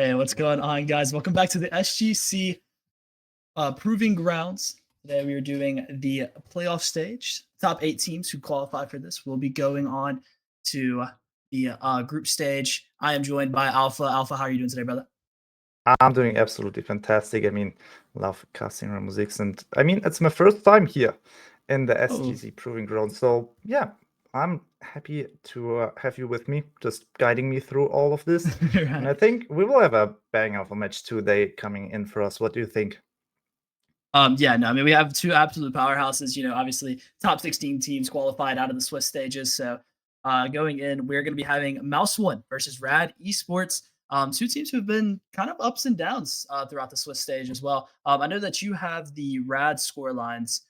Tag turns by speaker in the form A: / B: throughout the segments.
A: Hey, what's going on, guys? Welcome back to the SGC Proving Grounds. Today we are doing the playoff stage. Top 8 teams who qualify for this will be going on to the group stage. I am joined by Alpha. Alpha, how are you doing today, brother?
B: I'm doing absolutely fantastic. Love casting around music, and it's my first time here in the
A: Oh,
B: SGC Proving Ground. So yeah, I'm happy to have you with me, just guiding me through all of this. And
A: right.
B: I think we will have a bang of a match today coming in for us. What do you think?
A: Yeah, no, I mean, we have two absolute powerhouses. Obviously, top 16 teams qualified out of the Swiss stages. So, going in, we're going to be having Mouse One versus RAD Esports. Two teams who have been kind of ups and downs throughout the Swiss stage as well. I know that you have the RAD score lines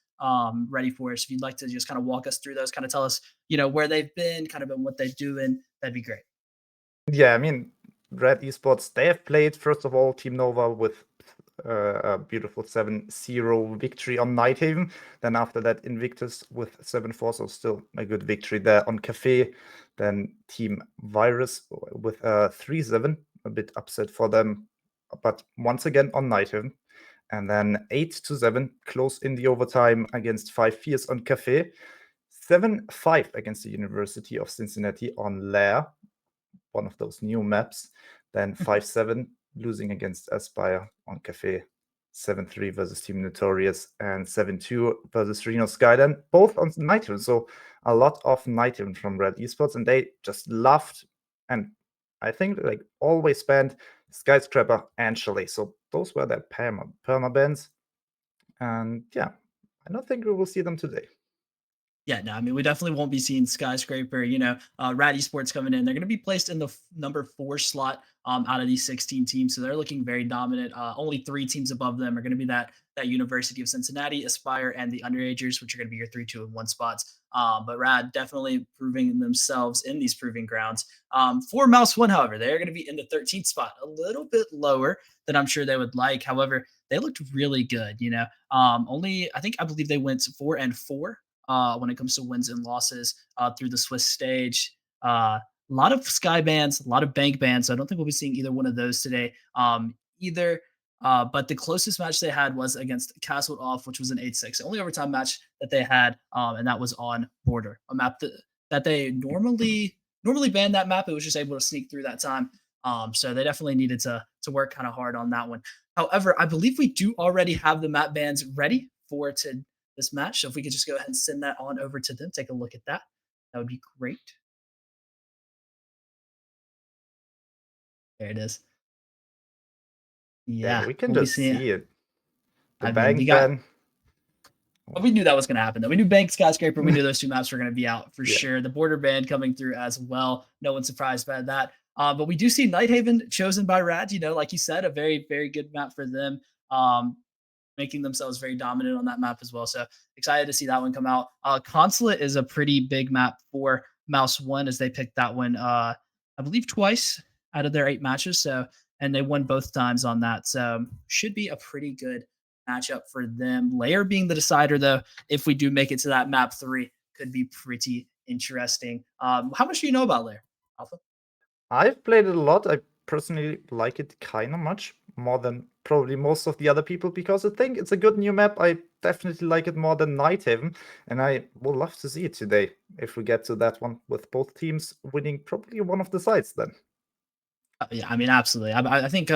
A: ready for us. If you'd like to just kind of walk us through those, kind of tell us, where they've been, kind of and what they're doing, that'd be great.
B: Yeah, Red Esports, they have played, first of all, Team Nova with a beautiful 7-0 victory on Nighthaven. Then after that, Invictus with 7-4, so still a good victory there on Cafe. Then Team Virus with a 3-7, a bit upset for them, but once again on Nighthaven. And then 8-7, close in the overtime against 5 Fears on Cafe. 7-5 against the University of Cincinnati on Lair, one of those new maps. Then 5-7 losing against Aspire on Cafe. 7-3 versus Team Notorious and 7-2 versus Reno Skyline, both on Nighthaven. So a lot of Nighthaven from Red Esports, and they just loved and I think like always banned Skyscraper and Chalet. So those were their perma bans. And yeah, I don't think we will see them today.
A: Yeah, no, I mean, we definitely won't be seeing Skyscraper. RAD Esports coming in. They're going to be placed in the number 4 slot out of these 16 teams. So they're looking very dominant. Only 3 teams above them are going to be that University of Cincinnati, Aspire, and the Underagers, which are going to be your 3, 2, and 1 spots. But RAD definitely proving themselves in these proving grounds. For Mouse One, however, they're going to be in the 13th spot, a little bit lower than I'm sure they would like. However, they looked really good. I believe they went 4-4 when it comes to wins and losses through the Swiss stage. A lot of Sky bans, a lot of Bank bans. So I don't think we'll be seeing either one of those today either. But the closest match they had was against Castled Off, which was an 8-6, the only overtime match that they had, and that was on Border, a map that they normally ban that map. It was just able to sneak through that time. So they definitely needed to work kind of hard on that one. However, I believe we do already have the map bans ready for this match. So if we could just go ahead and send that on over to them, take a look at that. That would be great. There it is.
B: Yeah,
A: Yeah,
B: we can
A: we'll be
B: just
A: seeing.
B: see it. The
A: I mean, we
B: bank
A: got.
B: ban.
A: But we knew that was going to happen, though. We knew Bank Skyscraper. We knew those two maps were going to be out for
B: Yeah.
A: sure. The Border band coming through as well. No one's surprised by that. But we do see Nighthaven chosen by Rad. Like you said, a very, very good map for them. Making themselves very dominant on that map as well. So excited to see that one come out. Consulate is a pretty big map for Mouse One as they picked that one, I believe, twice out of their 8 matches. So, and they won both times on that. So should be a pretty good matchup for them. Layer being the decider, though, if we do make it to that map 3, could be pretty interesting. How much do you know about Layer, Alpha?
B: I've played it a lot. I personally like it kind of much more than probably most of the other people because I think it's a good new map. I definitely like it more than Nighthaven, and I would love to see it today if we get to that one with both teams winning probably one of the sides then.
A: Yeah, I mean, absolutely. I think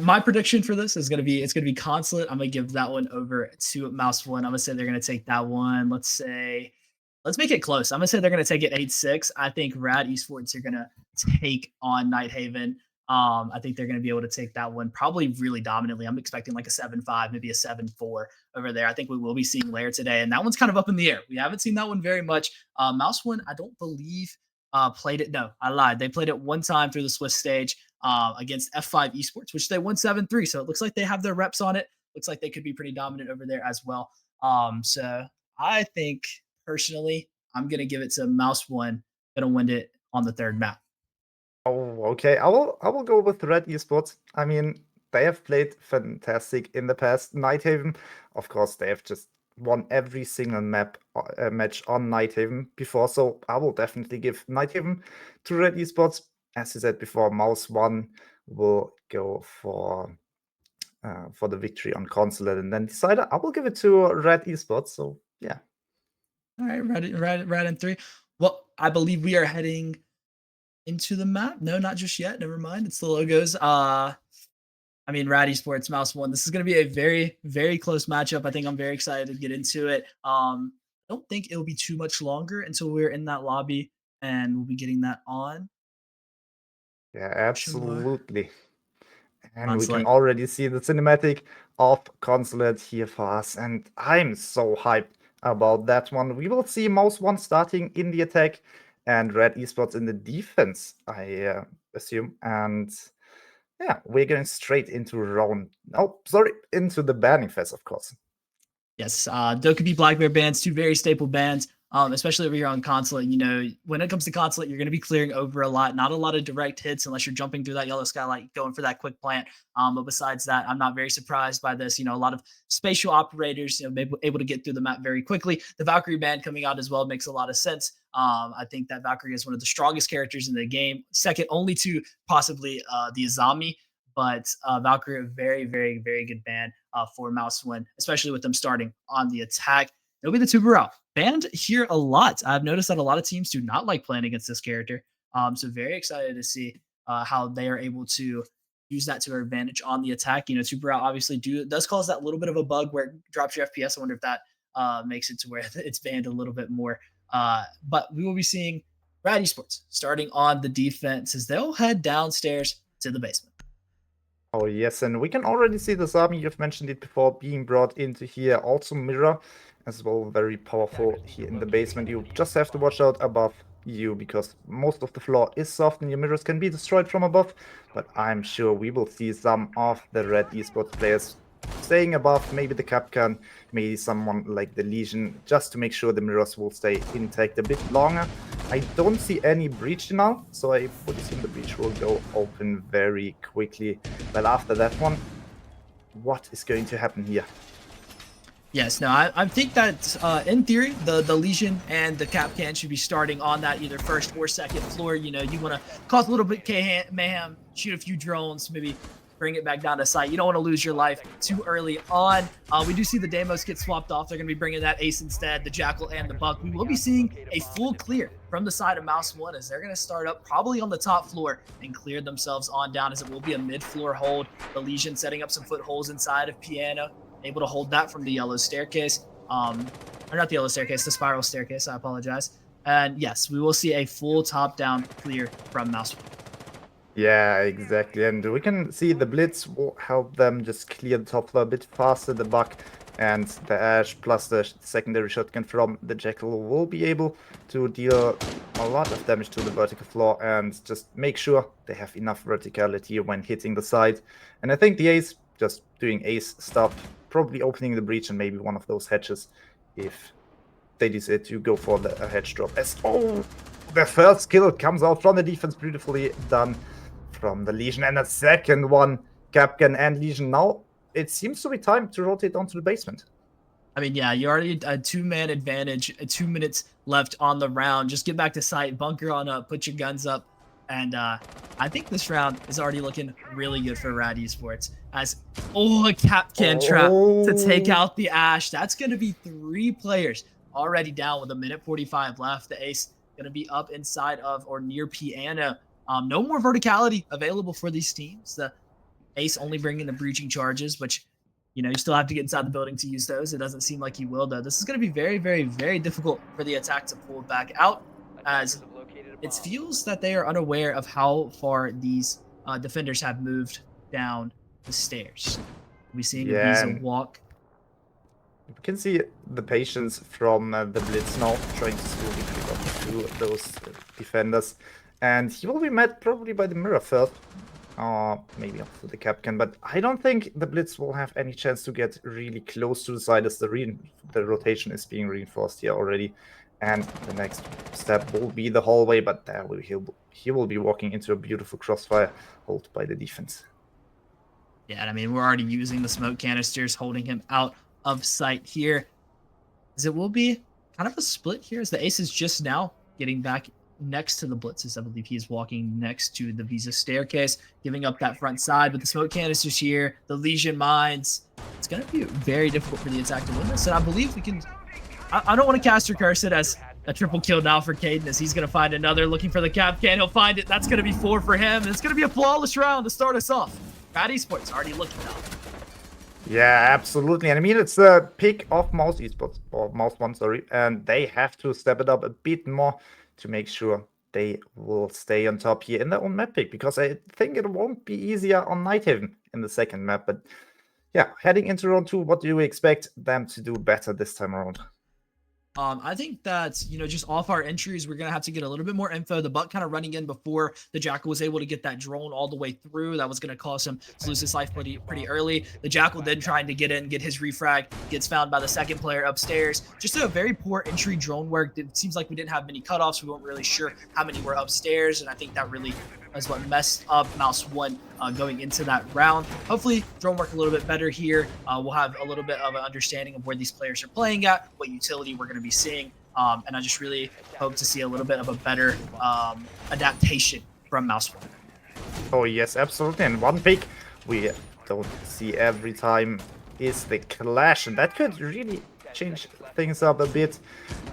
A: my prediction for this is it's gonna be Consulate. I'm gonna give that one over to Mouse One. I'm gonna say they're gonna take that one. Let's make it close. I'm gonna say they're gonna take it 8-6. I think Rad Esports are gonna take on Nighthaven. I think they're gonna be able to take that one probably really dominantly. I'm expecting like a 7-5, maybe a 7-4 over there. I think we will be seeing Lair today, and that one's kind of up in the air. We haven't seen that one very much. Mouse One, I don't believe played it. No, I lied. They played it one time through the Swiss stage against F5 Esports, which they won 7-3. So it looks like they have their reps on it. Looks like they could be pretty dominant over there as well. So I think personally, I'm gonna give it to Mouse One. Gonna win it on the 3rd map.
B: Oh, okay. I will go with Red Esports. They have played fantastic in the past. Nighthaven, of course, they have just won every single match on Nighthaven before, so I will definitely give Nighthaven to Red Esports. As you said before, Mouse One will go for the victory on Consulate, and then decided I will give it to RAD Esports. So yeah.
A: All right, right in three. Well, I believe we are heading into the map. No, not just yet. Never mind. It's the logos. I mean, RAD Esports, Mouse One. This is going to be a very, very close matchup. I think I'm very excited to get into it. I don't think it'll be too much longer until we're in that lobby, and we'll be getting that on.
B: Yeah,
A: Sure.
B: absolutely. And we can
A: Consulate.
B: already see the cinematic of Consulate here for us. And I'm so hyped about that one. We will see Mouse One starting in the attack and RAD Esports in the defense, I assume. And yeah, we're going straight into round. Oh, sorry, into the banning phase, of course.
A: Yes, Dokkaebi Black Bear bands, two very staple bands, especially over here on Consulate. You know, when it comes to Consulate, you're going to be clearing over a lot. Not a lot of direct hits unless you're jumping through that yellow skylight, going for that quick plant. But besides that, I'm not very surprised by this. You know, a lot of spatial operators, you know, able to get through the map very quickly. The Valkyrie band coming out as well makes a lot of sense. I think that Valkyrie is one of the strongest characters in the game, second only to possibly the Azami. But Valkyrie, a very, very, very good band for Mouse Win, especially with them starting on the attack. It'll be the Tuber out. Banned here a lot. I've noticed that a lot of teams do not like playing against this character. So very excited to see how they are able to use that to their advantage on the attack. You know, Tuber out obviously does cause that little bit of a bug where it drops your FPS. I wonder if that makes it to where it's banned a little bit more. But we will be seeing RAD Esports starting on the defense as they'll head downstairs to the basement.
B: Oh, yes, and we can already see the Zami, you've mentioned it before, being brought into here. Also Mirror as well, very powerful here in the basement. You just have to watch out above you because most of the floor is soft and your mirrors can be destroyed from above. But I'm sure we will see some of the RAD Esports players staying above, maybe the Capcan, maybe someone like the Legion, just to make sure the mirrors will stay intact a bit longer. I don't see any breach now, so I would assume the breach will go open very quickly. But after that one, what is going to happen here?
A: Yes, no, I think that in theory, the Legion and the Capcan should be starting on that either first or second floor. You know, you want to cause a little bit mayhem, shoot a few drones, maybe bring it back down to site. You don't want to lose your life too early on. We do see the Deimos get swapped off. They're going to be bringing that Ace instead, the Jackal and the Buck. We will be seeing a full clear from the side of Mouse One as they're going to start up probably on the top floor and clear themselves on down as it will be a mid-floor hold. The Legion setting up some footholds inside of Piano, able to hold that from the yellow staircase. Or not the yellow staircase, the spiral staircase. I apologize. And yes, we will see a full top-down clear from Mouse One.
B: Yeah, exactly. And we can see the Blitz will help them just clear the top floor a bit faster. The Buck and the Ash plus the secondary shotgun from the Jackal will be able to deal a lot of damage to the vertical floor and just make sure they have enough verticality when hitting the side. And I think the Ace just doing Ace stuff, probably opening the breach and maybe one of those hatches if they decide to go for the hedge drop. As the first kill comes out from the defense, beautifully done from the Legion, and a second one, Capcan and Legion. Now it seems to be time to rotate onto the basement.
A: I mean, yeah, you already a two-man advantage, 2 minutes left on the round. Just get back to site, bunker on up, put your guns up, and I think this round is already looking really good for RAD Esports. As a Capcan trap to take out the Ash. That's going to be 3 players already down with 1:45 left. The Ace going to be up inside of or near Piano. No more verticality available for these teams. The Ace only bringing the breaching charges, which, you know, you still have to get inside the building to use those. It doesn't seem like he will, though. This is going to be very, very, very difficult for the attack to pull back out, as it feels that they are unaware of how far these defenders have moved down the stairs. We're seeing a Visa walk.
B: You can see the patience from the Blitz now, trying to slowly pick up to those defenders. And he will be met probably by the Mirror first. Maybe up to the Capcan, but I don't think the Blitz will have any chance to get really close to the side as the rotation is being reinforced here already. And the next step will be the hallway, but there he will be walking into a beautiful crossfire held by the defense.
A: Yeah, and I mean, we're already using the smoke canisters, holding him out of sight here. As it will be kind of a split here as the Ace is just now getting back next to the blitzes. I believe he is walking next to the Visa staircase, giving up that front side with the smoke canisters here, the Legion mines. It's going to be very difficult for the attack to win this, and I believe we can. I don't want to cast or curse it as a triple kill now for XaayN, as he's going to find another, looking for the cap can. He'll find it. That's going to be 4 for him. It's going to be a flawless round to start us off. RAD Esports already looking up.
B: Yeah, absolutely. And I mean, it's a pick of Mouse Esports, or Mouse One, sorry, and they have to step it up a bit more to make sure they will stay on top here in their own map pick, because I think it won't be easier on Nighthaven in the second map. But yeah, heading into round 2, what do you expect them to do better this time around?
A: I think that, just off our entries, we're going to have to get a little bit more info. The Buck kind of running in before the Jackal was able to get that drone all the way through. That was going to cause him to lose his life pretty early. The Jackal then trying to get in, get his refrag, gets found by the second player upstairs. Just a very poor entry drone work. It seems like we didn't have many cutoffs. We weren't really sure how many were upstairs, and I think that really is what messed up Mouse One going into that round. Hopefully, drone work a little bit better here. We'll have a little bit of an understanding of where these players are playing at, what utility we're going to be seeing, and I just really hope to see a little bit of a better adaptation from Mouse One.
B: Oh yes, absolutely. And one pick we don't see every time is the Clash, and that could really change things up a bit,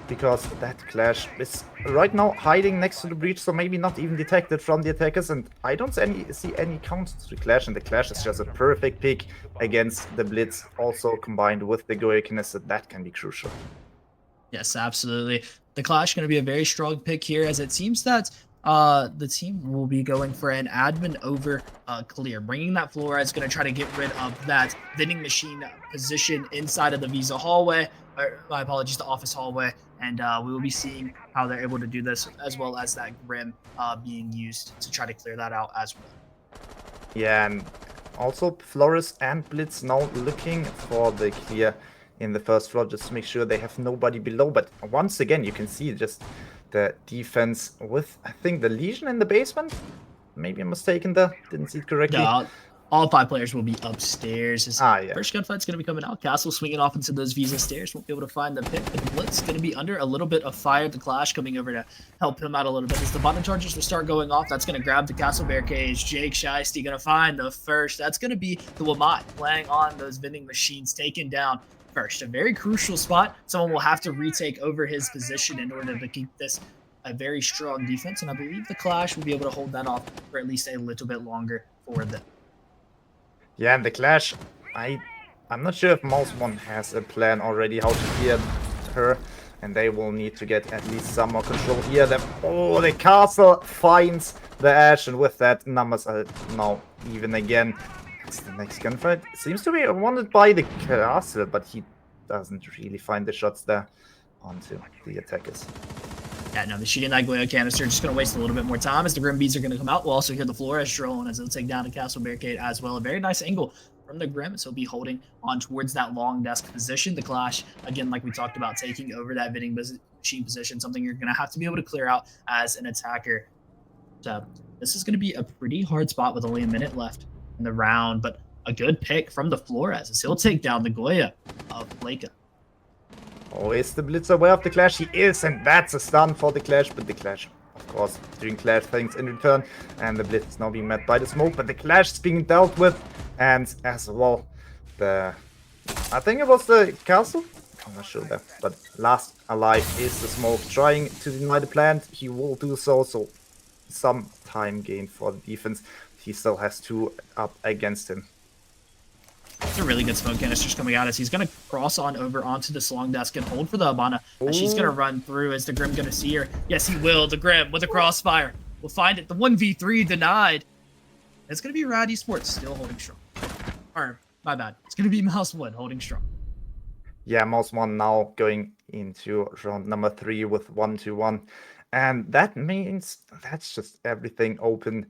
B: because that Clash is right now hiding next to the breach, so maybe not even detected from the attackers, and I don't see any counters to the Clash, and the Clash is just a perfect pick against the Blitz, also combined with the Goya canister. That can be crucial.
A: Yes, absolutely. The Clash going to be a very strong pick here, as it seems that the team will be going for an admin over clear. Bringing that Flora is going to try to get rid of that vending machine position inside of the Visa hallway, or my apologies, the office hallway, and we will be seeing how they're able to do this, as well as that Grim being used to try to clear that out as well.
B: Yeah, and also Flores and Blitz now looking for the clear in the first floor, just to make sure they have nobody below. But once again, you can see just the defense with, I think, the Legion in the basement. Maybe I'm mistaken there. Didn't see it correctly.
A: Yeah, all 5 players will be upstairs. His
B: yeah.
A: First gunfight's going to be coming out. Castle swinging off into those Visa stairs. Won't be able to find the pick. But the Blitz going to be under a little bit of fire. The Clash coming over to help him out a little bit. As the bottom charges will start going off, that's going to grab the Castle barricades. Jake Shiesty going to find the first. That's going to be the Wamat playing on those vending machines, taken down first. A very crucial spot. Someone will have to retake over his position in order to keep this a very strong defense, and I believe the Clash will be able to hold that off for at least a little bit longer for them.
B: Yeah, and the Clash, I'm not sure if Mouse One has a plan already how to clear her, and they will need to get at least some more control here. The castle finds the Ash, and with that, numbers are now even again. That's the next gunfight. Seems to be wanted by the castle, but he doesn't really find the shots there onto the attackers.
A: Yeah, no, the shooting that Goya canister just going to waste a little bit more time as the Grim Bees are going to come out. We'll also hear the Flores drone as they'll take down the Castle barricade as well. A very nice angle from the Grim, so he'll be holding on towards that long desk position. The Clash, again, like we talked about, taking over that vending machine position, something you're going to have to be able to clear out as an attacker. So this is going to be a pretty hard spot with only a minute left in the round, but a good pick from the Flores as he'll take down the Goya of Leica.
B: Oh, is the Blitz aware of the Clash? He is, and that's a stun for the Clash, but the Clash, of course, doing Clash things in return, and the Blitz is now being met by the smoke, but the Clash is being dealt with, and as well, I think it was the castle? I'm not sure that, but last alive is the smoke, trying to deny the plant. He will do so some time gain for the defense. He still has 2 up against him.
A: It's a really good smoke canisters coming out as he's going to cross on over onto this long desk and hold for the Habana. As she's going to run through. Is the Grim going to see her? Yes, he will. The Grim with a crossfire will find it. The 1v3 denied. It's going to be RAD Esports still holding strong. Or, my bad. It's going to be Mouse One holding strong.
B: Yeah, Mouse One now going into round number 3 with 1-1. And that means that's just everything open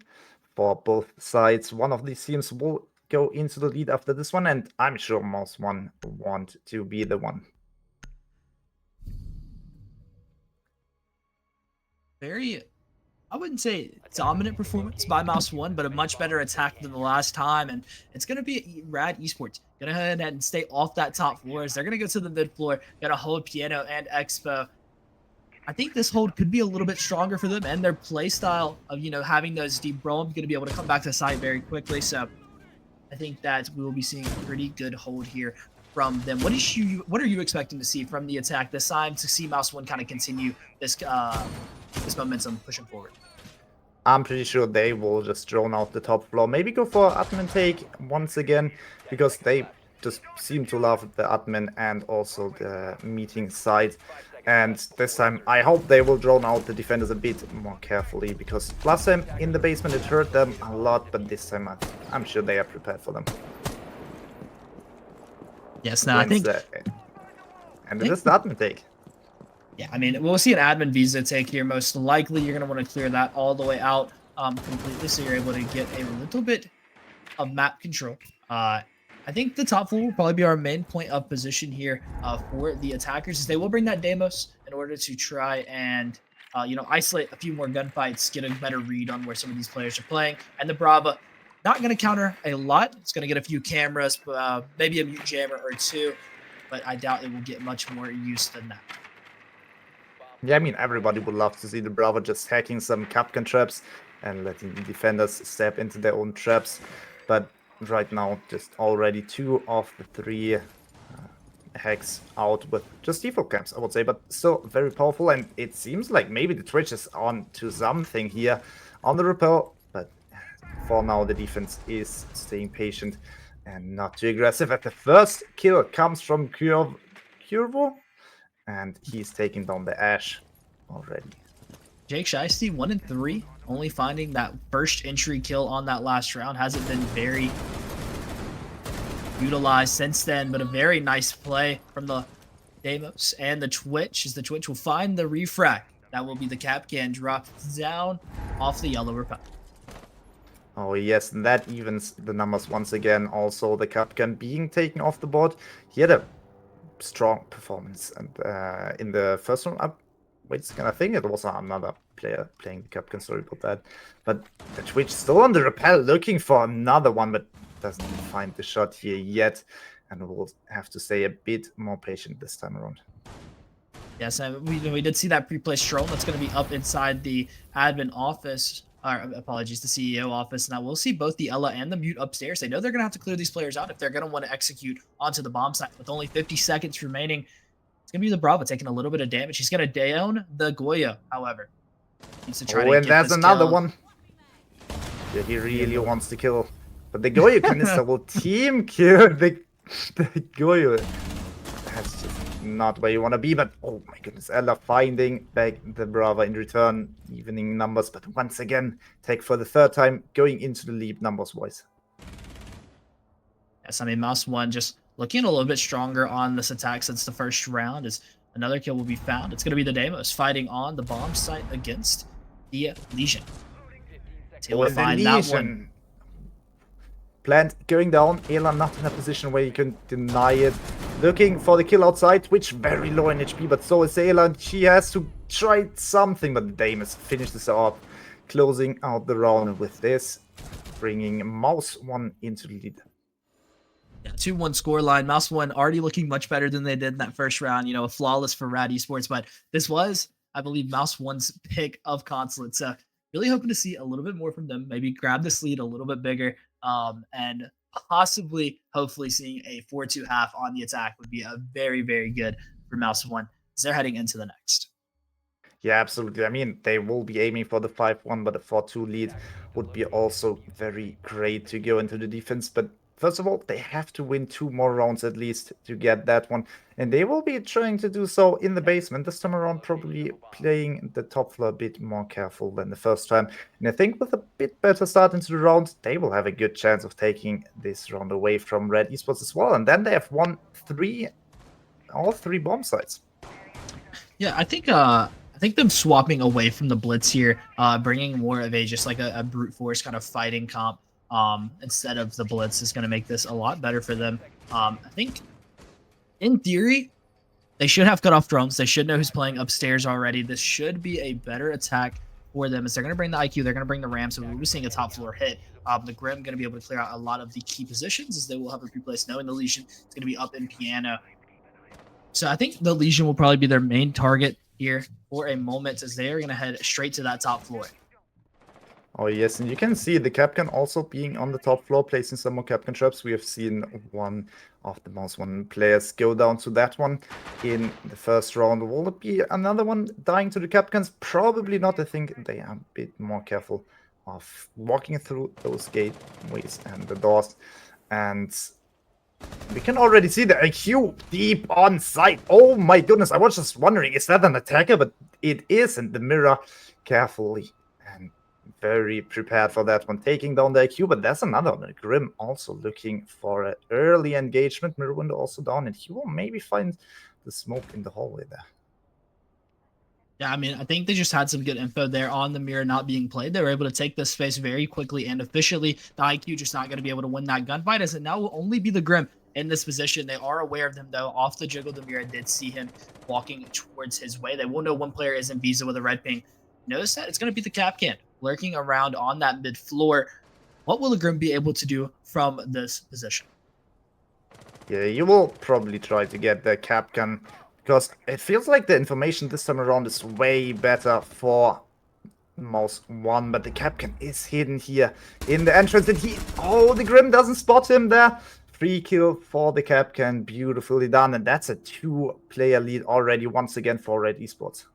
B: for both sides. One of these teams will go into the lead after this one, and I'm sure Mouse One want to be the one.
A: Very, I wouldn't say dominant performance by Mouse One, but a much better attack than the last time, and it's going to be RAD Esports. Going to head and stay off that top floor as they're going to go to the mid floor, going to hold Piano and Expo. I think this hold could be a little bit stronger for them, and their play style of, having those deep Rouwen going to be able to come back to site very quickly. So I think that we will be seeing a pretty good hold here from them. What are you expecting to see from the attack this time to see Mouse One kind of continue this momentum pushing forward?
B: I'm pretty sure they will just drone out the top floor. Maybe go for admin take once again, because they just seem to love the admin and also the meeting side. And this time, I hope they will drone out the defenders a bit more carefully, because last time in the basement it hurt them a lot, but this time I'm sure they are prepared for them.
A: Yes, now I think...
B: and it is the admin take.
A: Yeah, I mean, we'll see an admin visa take here. Most likely, you're going to want to clear that all the way out completely, so you're able to get a little bit of map control. I think the top floor will probably be our main point of position here for the attackers, as they will bring that Deimos in order to try and, isolate a few more gunfights, get a better read on where some of these players are playing. And the Brava, not going to counter a lot. It's going to get a few cameras, maybe a mute jammer or two, but I doubt it will get much more use than that.
B: Yeah, I mean, everybody would love to see the Bravo just hacking some Capcan traps and letting the defenders step into their own traps. But right now, just already 2 of the 3 hacks out with just default camps, I would say. But still very powerful, and it seems like maybe the Twitch is on to something here on the rappel. But for now, the defense is staying and not too aggressive. At the first kill comes from Curvo. And he's taking down the Ash already.
A: Jake Shiesty, 1 and 3, only finding that first entry kill on that last round. Hasn't been very utilized since then, but a very nice play from the Deimos and the Twitch, as the Twitch will find the refract. That will be the Capcan dropped down off the yellow repel.
B: Oh yes, and that evens the numbers once again. Also, the Capcan being taken off the board. He had a strong performance, and in the first one, wait a second, I think it was another player playing the Capcan, sorry about that. But the Twitch still on the rappel, looking for another one, but doesn't find the shot here yet, and we'll have to stay a bit more patient this time around.
A: Yes, and we did see that pre-play stroll that's going to be up inside the admin office. Apologies, the CEO office. Now we'll see both the Ella and the Mute upstairs. They know they're going to have to clear these players out if they're going to want to execute onto the bomb site. With only 50 seconds remaining, it's going to be the Bravo taking a little bit of damage. He's going to down the Goya, however. Needs to try to
B: and
A: get
B: that's
A: this
B: another
A: killed.
B: one. Yeah, he really wants to kill. But the Goya canister will team kill the Goya. That's just not where you want to be, but oh my goodness, Ella finding back the Brava in return, evening numbers, but once again, take for the 3rd time, going into the lead numbers-wise.
A: Yes, I mean, Mouse One just looking a little bit stronger on this attack since the first round, as another kill will be found. It's going to be the Deimos fighting on the bomb site against the Legion.
B: They will find that one. Plant going down, Ela not in a position where you can deny it. Looking for the kill outside, which very low in HP, but so is Ela, and she has to try something, but the Deimos finishes up, closing out the round with this, bringing Mouse One into the lead.
A: Yeah, 2-1 scoreline. Mouse One already looking much better than they did in that first round. A flawless for RAD Esports, but this was, I believe, Mouse One's pick of Consulate. So really hoping to see a little bit more from them, maybe grab this lead a little bit bigger, and possibly, hopefully, seeing a 4-2 half on the attack would be a very, very good for Mouse One as they're heading into the next.
B: Yeah, absolutely. I mean, they will be aiming for the 5-1, but a 4-2 lead would be also very great to go into the defense. But first of all, they have to win 2 more rounds at least to get that one. And they will be trying to do so in the basement. This time around, probably playing the top floor a bit more careful than the first time. And I think with a bit better start into the round, they will have a good chance of taking this round away from RAD Esports as well. And then they have won all 3 bomb sites.
A: Yeah, I think them swapping away from the blitz here, bringing more of just like a brute force kind of fighting comp instead of the blitz is going to make this a lot better for them. I think, in theory, they should have cut off drones. They should know who's playing upstairs already. This should be a better attack for them, as they're going to bring the IQ, they're going to bring the RAM, so we'll be seeing a top floor hit. The Grim going to be able to clear out a lot of the key positions, as they will have a replace knowing the Legion is going to be up in piano. So I think the Legion will probably be their main target here for a moment as they are going to head straight to that top floor.
B: Oh yes, and you can see the Capcan also being on the top floor, placing some more Capcan traps. We have seen one of the most wanted players go down to that one in the first round. Will it be another one dying to the Capcans? Probably not. I think they are a bit more careful of walking through those gateways and the doors. And we can already see the IQ deep on site. Oh my goodness, I was just wondering, is that an attacker? But it is, and the mirror carefully and very prepared for that one, taking down the IQ. But there's another one, Grim, also looking for an early engagement. Mirror window also down, and he will maybe find the smoke in the hallway there.
A: Yeah, I mean, I think they just had some good info there on the mirror not being played. They were able to take this space very quickly and efficiently. The IQ just not going to be able to win that gunfight, as it now will only be the Grim in this position. They are aware of him, though. Off the jiggle, the mirror did see him walking towards his way. They will know one player is in Visa with a red ping. Notice that it's going to be the Capcan lurking around on that mid floor. What will the Grim be able to do from this position?
B: Yeah, you will probably try to get the Capcan, because it feels like the information this time around is way better for Mouse 1, but the Capcan is hidden here in the entrance, and the Grim doesn't spot him there. Free kill for the Capcan, beautifully done, and that's a 2-player lead already once again for RAD Esports.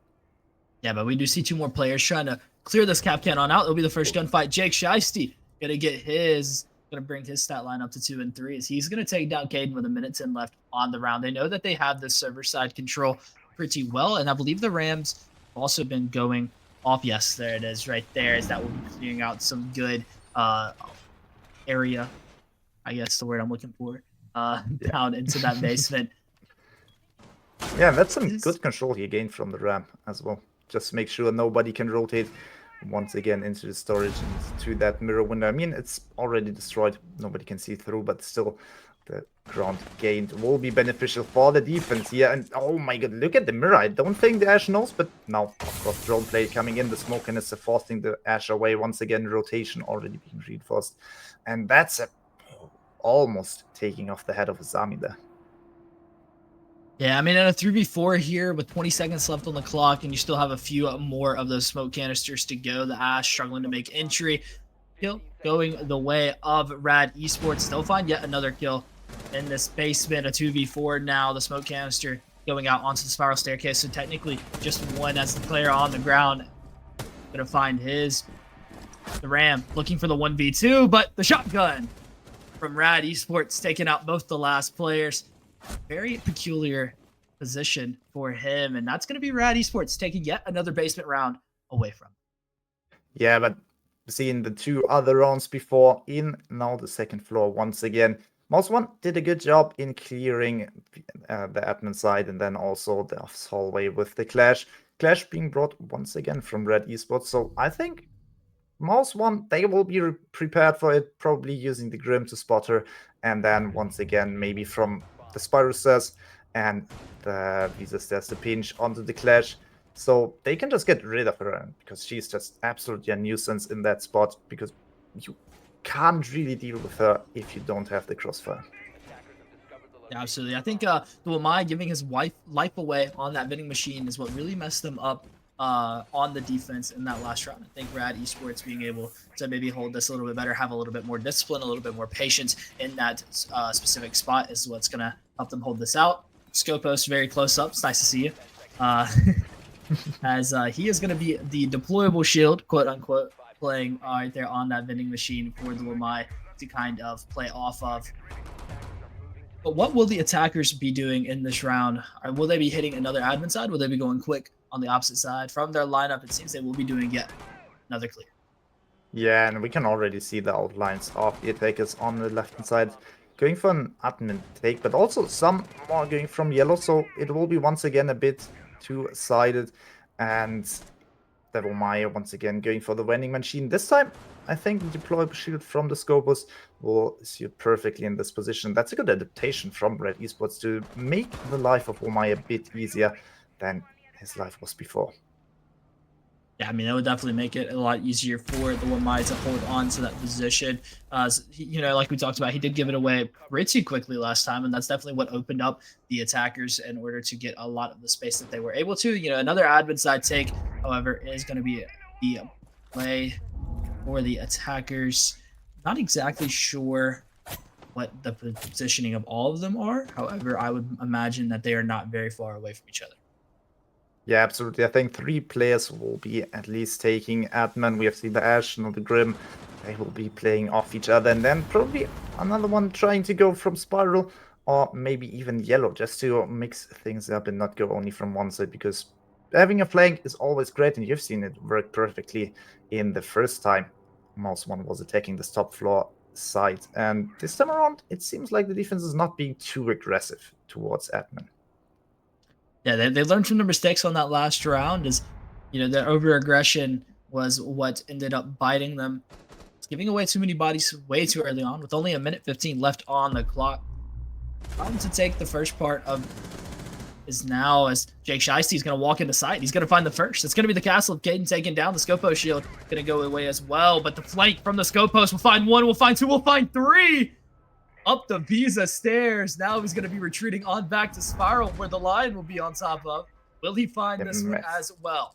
A: Yeah, but we do see 2 more players trying to clear this Capcan on out. It'll be the first gunfight. Jake Shiesty gonna bring his stat line up to 2 and 3 as he's gonna take down XaayN with 1:10 left on the round. They know that they have this server side control pretty well, and I believe the Rams have also been going off. Yes, there it is right there, as that will be clearing out some good area, I guess the word I'm looking for, down into that basement.
B: Yeah, that's some good control he gained from the ramp as well. Just make sure nobody can rotate once again into the storage and to that mirror window. I mean, it's already destroyed. Nobody can see through, but still the ground gained will be beneficial for the defense here. And oh my god, look at the mirror. I don't think the Ash knows, but now, of course, drone play coming in. The smoke and is forcing the Ash away. Once again, rotation already being reinforced. And that's almost taking off the head of his army there.
A: Yeah, I mean, in a 3v4 here with 20 seconds left on the clock, and you still have a few more of those smoke canisters to go. The Ash struggling to make entry. Kill going the way of RAD Esports. They'll find yet another kill in this basement. A 2v4 now. The smoke canister going out onto the spiral staircase. So technically just one as the player on the ground. Gonna find the Ram looking for the 1v2, but the shotgun from RAD Esports taking out both the last players. Very peculiar position for him, and that's going to be RAD Esports taking yet another basement round away from.
B: Yeah, but seeing the 2 other rounds before in now the second floor once again. Mouse 1 did a good job in clearing the admin side and then also the hallway with the Clash. Clash being brought once again from RAD Esports, so I think Mouse 1, they will be prepared for it, probably using the Grim to spot her, and then once again maybe from the spiral stairs and the Visa stairs to pinch onto the Clash, so they can just get rid of her, because she's just absolutely a nuisance in that spot, because you can't really deal with her if you don't have the crossfire.
A: Yeah, absolutely. I think the Wamai giving his life away on that vending machine is what really messed them up on the defense in that last round. I think RAD Esports being able to maybe hold this a little bit better, have a little bit more discipline, a little bit more patience in that specific spot is what's going to help them hold this out. Scopos very close up. It's nice to see you. As he is going to be the deployable shield, quote unquote, playing right there on that vending machine for the Wamai to kind of play off of. But what will the attackers be doing in this round? Or will they be hitting another admin side? Will they be going quick on the opposite side? From their lineup, it seems they will be doing yet another clear.
B: Yeah, and we can already see the outlines of the attackers on the left-hand side going for an admin take, but also some more going from yellow, so it will be once again a bit two-sided. And Devil Maya once again going for the vending machine. This time, I think the deployable shield from the Scopus will suit perfectly in this position. That's a good adaptation from RAD Esports to make the life of Omai a bit easier than his life was before.
A: Yeah, I mean, that would definitely make it a lot easier for the Wamai to hold on to that position. Like we talked about, he did give it away pretty quickly last time, and that's definitely what opened up the attackers in order to get a lot of the space that they were able to. Another admin side take, however, is going to be the play for the attackers. Not exactly sure what the positioning of all of them are. However, I would imagine that they are not very far away from each other.
B: Yeah, absolutely. I think 3 players will be at least taking admin. We have seen the Ash and the Grim. They will be playing off each other. And then probably another one trying to go from Spiral or maybe even Yellow, just to mix things up and not go only from one side. Because having a flank is always great, and you've seen it work perfectly in the first time Mouse 1 was attacking the top floor side. And this time around, it seems like the defense is not being too aggressive towards admin.
A: Yeah, they learned from their mistakes on that last round. Their over aggression was what ended up biting them. It's giving away too many bodies way too early on, with only 1:15 left on the clock. Time to take the first part of is now as Jake Shiesty is going to walk into sight. He's going to find the first. It's going to be the castle of XaayN taken down. The Scopo shield going to go away as well, but the flank from the Scopos will find 1, will find 2, will find 3. Up the Visa stairs. Now he's going to be retreating on back to Spiral, where the Lion will be on top of. Will he find this one as well?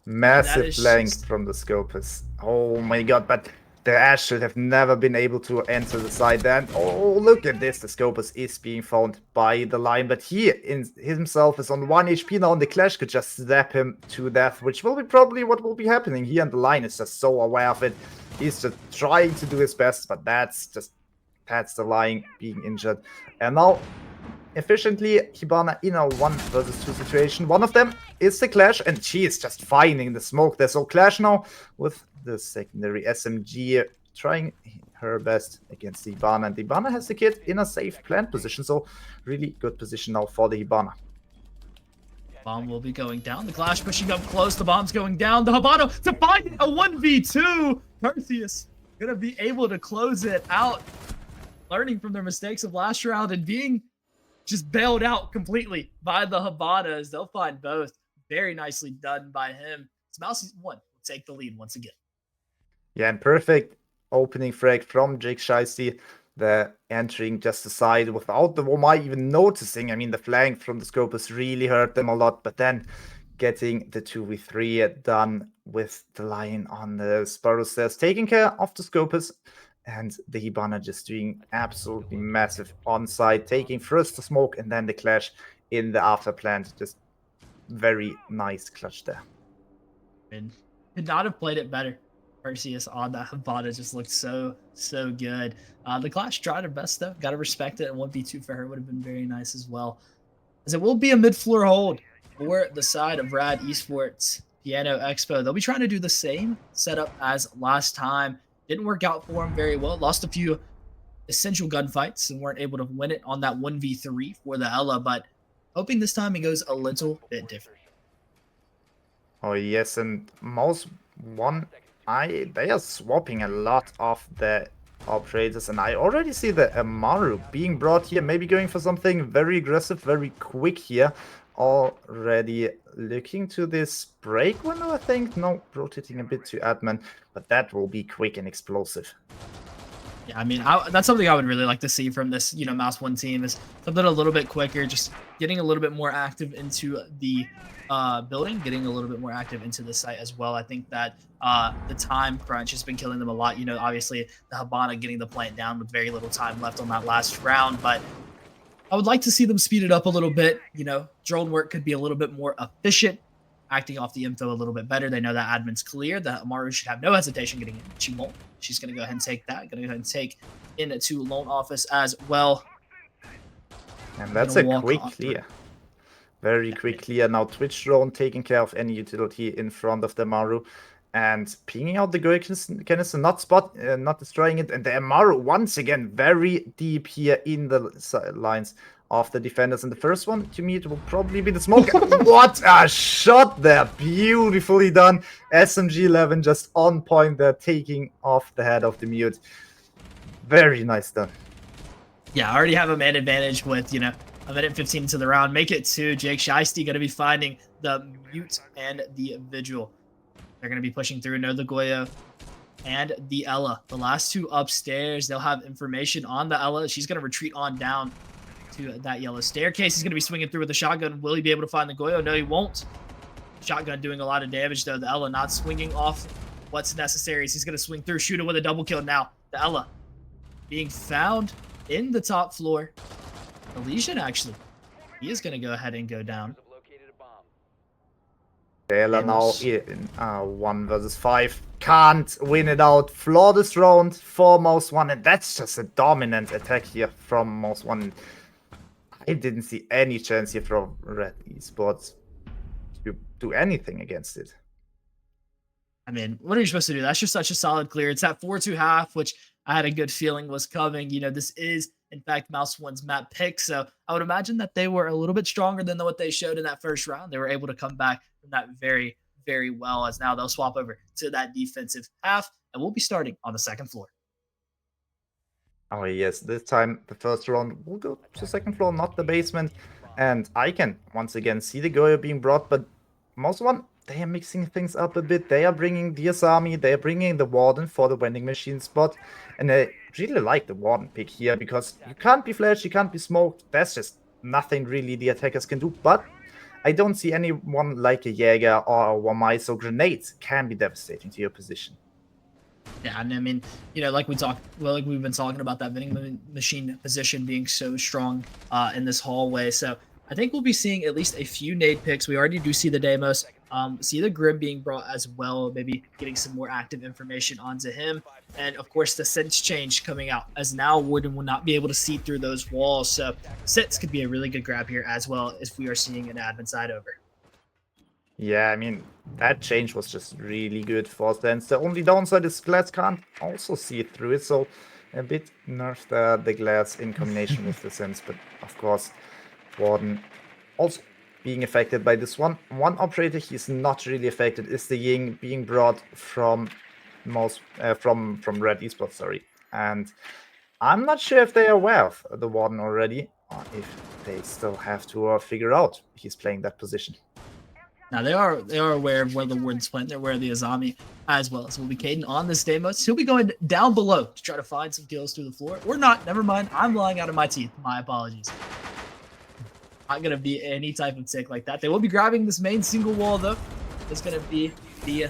B: Massive flank from the Scopus. Oh my god, but the Ash should have never been able to enter the side then. Oh, look at this. The Scopus is being found by the Lion, but he himself is on 1 HP now, and the Clash could just zap him to death, which will be probably what will be happening here, and the Lion is just so aware of it. He's just trying to do his best, but that's the Lion being injured. And now, efficiently, Hibana in a 1 versus 2 situation. One of them is the Clash, and she is just finding the smoke there. So Clash now with the secondary SMG trying her best against the Hibana. And the Hibana has the kid in a safe plant position, so really good position now for the Hibana.
A: Bomb will be going down. The Clash pushing up close. The bomb's going down. The Hibana to find a 1v2. Perseus gonna be able to close it out, learning from their mistakes of last round and being just bailed out completely by the Hibanas. They'll find both. Very nicely done by him. Mousy 1 will take the lead once again.
B: Yeah, and perfect opening frag from Jake Shiesty. They're entering just the side without the Wamai even noticing. I mean, the flank from the Scopus really hurt them a lot, but then getting the 2v3 done with the Lion on the Spiral stairs, taking care of the Scopus. And the Hibana just doing absolutely massive on-site, taking first the smoke and then the Clash in the after plant. Just very nice clutch there.
A: And could not have played it better. Perseus on that Hibana just looked so good. The Clash tried her best though. Gotta respect it. And 1v2 for her would have been very nice as well. As it will be a mid-floor hold for the side of RAD Esports Piano Expo. They'll be trying to do the same setup as last time. Didn't work out for him very well. Lost a few essential gunfights and weren't able to win it on that 1v3 for the Ella, but hoping this time it goes a little bit different.
B: Oh yes, and Mouse 1, they are swapping a lot of the operators, and I already see the Amaru being brought here, maybe going for something very aggressive, very quick here. Already looking to this break window, I think. No, rotating a bit to admin, but that will be quick and explosive.
A: Yeah, I mean, that's something I would really like to see from this, Mouse 1 team, is something a little bit quicker, just getting a little bit more active into the building, getting a little bit more active into the site as well. I think that the time crunch has been killing them a lot. Obviously the Hibana getting the plant down with very little time left on that last round, but I would like to see them speed it up a little bit. Drone work could be a little bit more efficient, acting off the info a little bit better. They know that admin's clear. That Amaru should have no hesitation getting in. She won't. She's going to go ahead and take that. Going to go ahead and take into Lone Office as well.
B: And that's a quick clear. Very quick clear. Now Twitch drone taking care of any utility in front of the Amaru. And pinging out the canister, not destroying it. And the Amaru, once again, very deep here in the lines of the defenders. And the first one, to me, it will probably be the smoke. What a shot there. Beautifully done. SMG 11 just on point there, taking off the head of the mute. Very nice done.
A: Yeah, I already have a man advantage with, a minute 15 into the round. Make it 2. Jake Shiesty going to be finding the mute and the vigil. They're going to be pushing through. No, the Goyo and the Ella. The last two upstairs, they'll have information on the Ella. She's going to retreat on down to that yellow staircase. He's going to be swinging through with a shotgun. Will he be able to find the Goyo? No, he won't. Shotgun doing a lot of damage, though. The Ella not swinging off what's necessary. He's going to swing through, shoot it with a double kill now. The Ella being found in the top floor. Elysian, actually. He is going to go ahead and go down.
B: Ella now in 1 versus 5. Can't win it out. Flawless round for Mouse One, and that's just a dominant attack here from Mouse One. I didn't see any chance here from RAD Esports to do anything against it.
A: I mean, what are you supposed to do? That's just such a solid clear. It's that 4-2 half, which I had a good feeling was coming. You know, this is, in fact, Mouse One's map pick. So I would imagine that they were a little bit stronger than what they showed in that first round. They were able to come back from that very, very well, as now they'll swap over to that defensive half, and we'll be starting on the second floor.
B: Oh yes, this time the first round will go to the second floor, not the basement. And I can once again see the Goyo being brought, but Mouse One, they are mixing things up a bit. They are bringing the Asami, they are bringing the Warden for the vending machine spot. And I really like the Warden pick here, because you can't be flashed, you can't be smoked. That's just nothing really the attackers can do. But I don't see anyone like a Jäger or a Wamai, so grenades can be devastating to your position.
A: Yeah, and I mean, you know, like we've been talking about that vending machine position being so strong in this hallway. So I think we'll be seeing at least a few nade picks. We already do see the Deimos, see the Grim being brought as well, maybe getting some more active information onto him. And of course, the sense change coming out, as now Warden will not be able to see through those walls. So sense could be a really good grab here as well, if we are seeing an admin side over.
B: Yeah, I mean, that change was just really good for Stance. The only downside is glass can't also see through it, so a bit nerfed the glass in combination with the sense. But of course, Warden also being affected by this one. One operator he's not really affected is the Ying being brought from from RAD Esports, sorry. And I'm not sure if they are aware of the Warden already, or if they still have to figure out he's playing that position.
A: Now they are aware of where the Warden's playing. They're aware of the Azami as well. So we'll be CaayN on this Deimos. He'll be going down below to try to find some kills through the floor. Or not. Never mind. I'm lying out of my teeth. My apologies. Not going to be any type of tick like that. They will be grabbing this main single wall, though. It's going to be the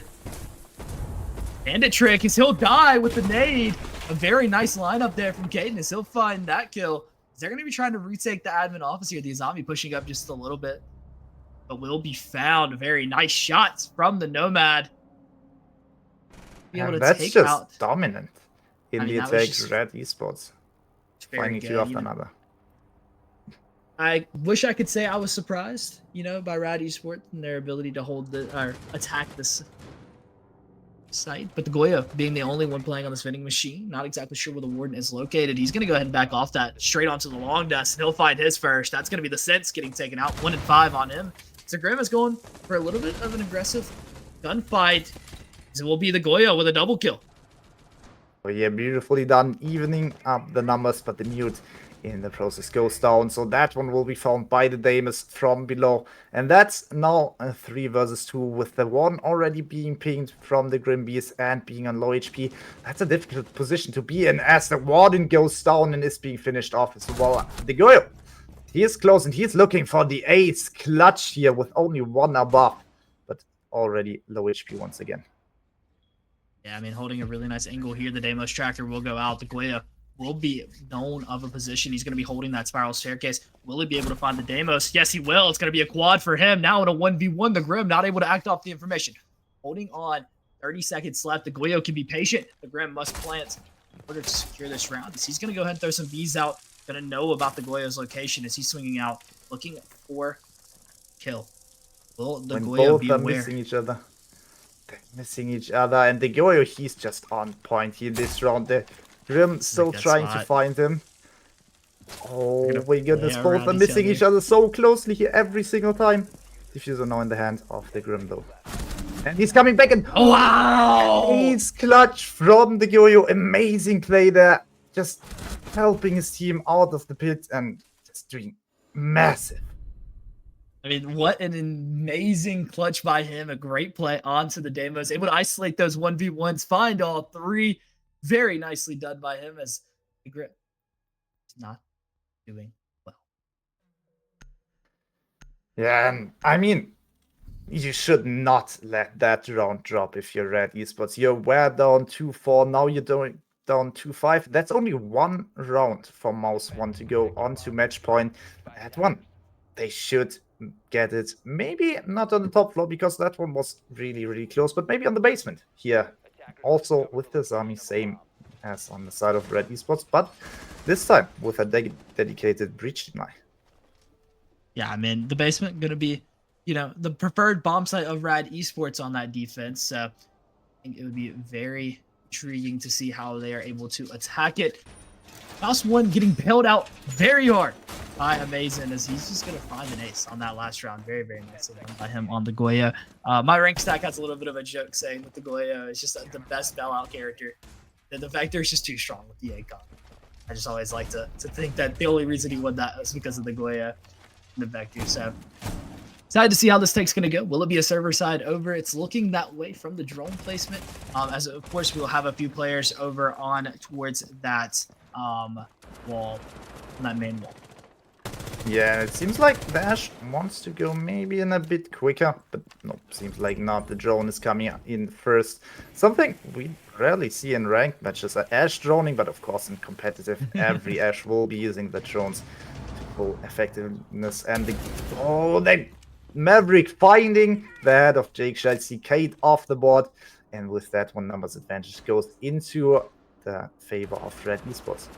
A: bandit trick, as he'll die with the nade. A very nice lineup there from CaayN, as he'll find that kill. They're going to be trying to retake the admin office here. The Azami pushing up just a little bit, but will be found. Very nice shots from the Nomad. Be able to
B: that's
A: take
B: just
A: out
B: dominant in the attack. RAD Esports finding two after another.
A: I wish I could say I was surprised, you know, by RAD Esports and their ability to hold or attack this site. But the Goyo being the only one playing on this vending machine, not exactly sure where the Warden is located. He's going to go ahead and back off that straight onto the long desk, and he'll find his first. That's going to be the sense getting taken out. 1 and 5 on him. So Grim is going for a little bit of an aggressive gunfight. It will be the Goyo with a double kill.
B: Oh yeah, beautifully done, evening up the numbers, but the mute in the process goes down. So that one will be found by the Deimos from below. And that's now a 3 versus 2 with the one already being pinged from the Grim Beast and being on low HP. That's a difficult position to be in as the Warden goes down and is being finished off as well. The Goyo, he is close and he's looking for the ace clutch here with only 1 above, but already low HP once again.
A: Yeah, I mean, holding a really nice angle here. The Deimos Tractor will go out. The Goyo will be known of a position. He's going to be holding that spiral staircase. Will he be able to find the Deimos? Yes, he will. It's going to be a quad for him. Now in a 1v1, the Grim not able to act off the information. Holding on. 30 seconds left. The Goyo can be patient. The Grim must plant in order to secure this round. He's going to go ahead and throw some bees out. Going to know about the Goyo's location as he's swinging out, looking for kill. Will the Goyo be aware?
B: Missing each other. They're missing each other, and the Goyo, he's just on point here this round. The Grim still trying to find him. Oh my goodness, both are missing each other so closely here every single time. Diffuser now in the hand of the Grim though. And he's coming back and
A: oh, wow!
B: Ace clutch from the Goyo. Amazing play there. Just helping his team out of the pit and just doing massive
A: I mean, what an amazing clutch by him. A great play onto the Demos. Able to isolate those 1v1s, find all three. Very nicely done by him as the grip is not doing well.
B: Yeah, and I mean, you should not let that round drop if you're RAD Esports. You were down 2-4, now you're down 2-5. That's only one round for Mouse 1 to go on to match point at 1. They should get it. Maybe not on the top floor, because that one was really, really close, but maybe on the basement here. Also with the Zami, same as on the side of RAD Esports, but this time with a dedicated breach deny.
A: Yeah, I mean, the basement going to be, the preferred bomb site of RAD Esports on that defense. So I think it would be very intriguing to see how they are able to attack it. Mouse 1 getting bailed out very hard by Amazing, as he's just going to find an ace on that last round. Very, very nicely done by him on the Goya. My rank stack has a little bit of a joke saying that the Goya is just the best bailout character. That the Vector is just too strong with the ACON. I just always like to think that the only reason he won that was because of the Goya and the Vector. So excited to see how this take's going to go. Will it be a server side over? It's looking that way from the drone placement. As of course, we will have a few players over on towards that wall, that main wall.
B: Yeah, it seems like Dash wants to go maybe in a bit quicker, but no, seems like not. The drone is coming in first. Something we rarely see in ranked matches, Ash droning, but of course in competitive, every Ash will be using the drones to full effectiveness. And they Maverick finding the head of Jake XaayN, Kate off the board, and with that one, numbers advantage goes into the favor of RAD Esports.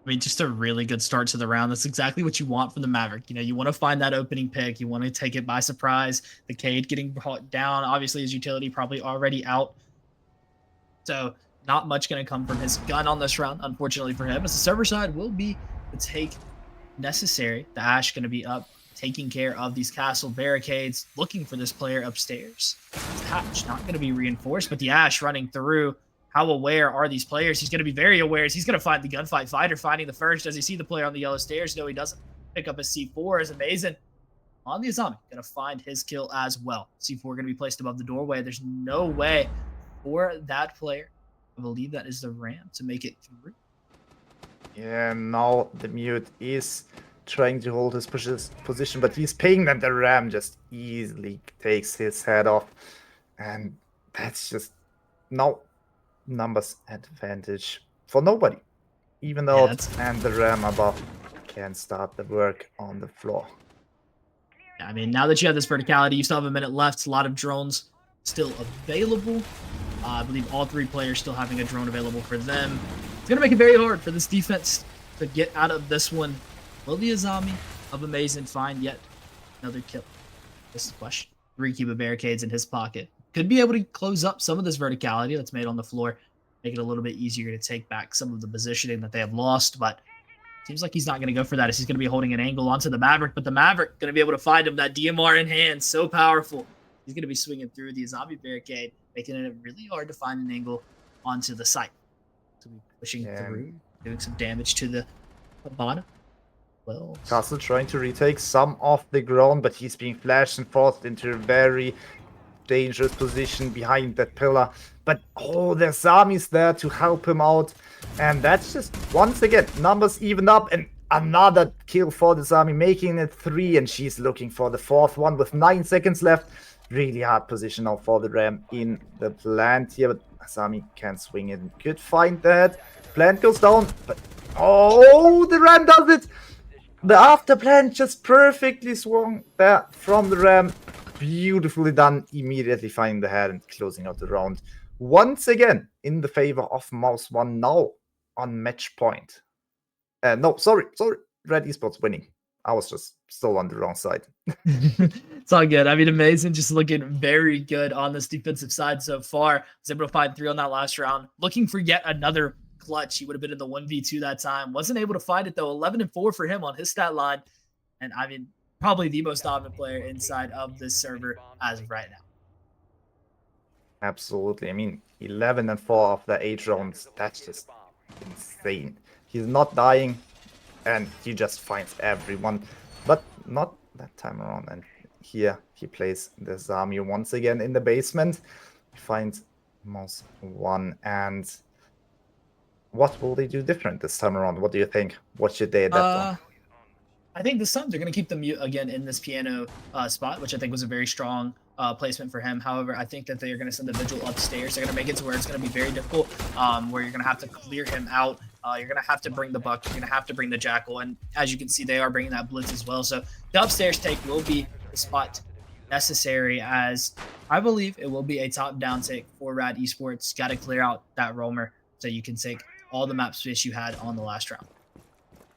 A: I mean, just a really good start to the round. That's exactly what you want from the Maverick. You want to find that opening pick. You want to take it by surprise. The Cade getting brought down. Obviously, his utility probably already out. So not much going to come from his gun on this round, unfortunately for him. As the server side will be the take necessary. The Ash going to be up, taking care of these castle barricades, looking for this player upstairs. The hatch not going to be reinforced, but the Ash running through. How aware are these players? He's going to be very aware. He's going to find the gunfight fighter, finding the first. Does he see the player on the yellow stairs? No, he doesn't. Pick up his C4 is amazing. On the Azami, going to find his kill as well. C4 going to be placed above the doorway. There's no way for that player, I believe that is the Ram, to make it through.
B: Yeah, now the Mute is trying to hold his position, but he's paying them. The Ram just easily takes his head off. And that's just now numbers advantage for nobody. Even though and the Ram above can start the work on the floor.
A: Yeah, I mean, now that you have this verticality, you still have a minute left. A lot of drones still available. I believe all three players still having a drone available for them. It's going to make it very hard for this defense to get out of this one. Will the Azami of Amazing find yet another kill? This is the question. 3 Cuba barricades in his pocket. Could be able to close up some of this verticality that's made on the floor, make it a little bit easier to take back some of the positioning that they have lost, but seems like he's not going to go for that as he's going to be holding an angle onto the Maverick, but the Maverick going to be able to find him, that DMR in hand, so powerful. He's going to be swinging through the zombie barricade, making it really hard to find an angle onto the site. So we're pushing through, doing some damage to the bottom. Well,
B: Castle trying to retake some of the ground, but he's being flashed and forced into a very dangerous position behind that pillar. But there's Zami's there to help him out, and that's just once again numbers even up, and another kill for the Zami, making it 3, and she's looking for the 4th one with 9 seconds left. Really hard position now for the Ram in the plant here, but Zami can swing it. Could find that. Plant goes down, but the Ram does it. The after plant just perfectly swung there from the Ram. Beautifully done, immediately finding the head and closing out the round. Once again, in the favor of Mouse 1, now on match point. No, sorry, RAD Esports winning. I was just still on the wrong side.
A: It's all good. I mean, Amazing just looking very good on this defensive side so far. Was able to find 3 on that last round. Looking for yet another clutch. He would have been in the 1v2 that time. Wasn't able to find it, though. 11-4 for him on his stat line. And, I mean, probably the most dominant player inside of this server as of right now.
B: Absolutely. I mean, 11-4 of the 8 rounds. That's just insane. He's not dying, and he just finds everyone. but not that time around. And here he plays the Zami once again in the basement. We find Mouse 1, and what will they do different this time around? What do you think? What should they adapt on?
A: I think this time they're going to keep the mute again in this piano spot, which I think was a very strong placement for him. However, I think that they are going to send the vigil upstairs. They're going to make it to where it's going to be very difficult, where you're going to have to clear him out. You're going to have to bring the buck. You're going to have to bring the jackal. And as you can see, they are bringing that blitz as well. So the upstairs take will be the spot necessary, as I believe it will be a top-down take for RAD Esports. Got to clear out that roamer so you can take all the map space you had on the last round.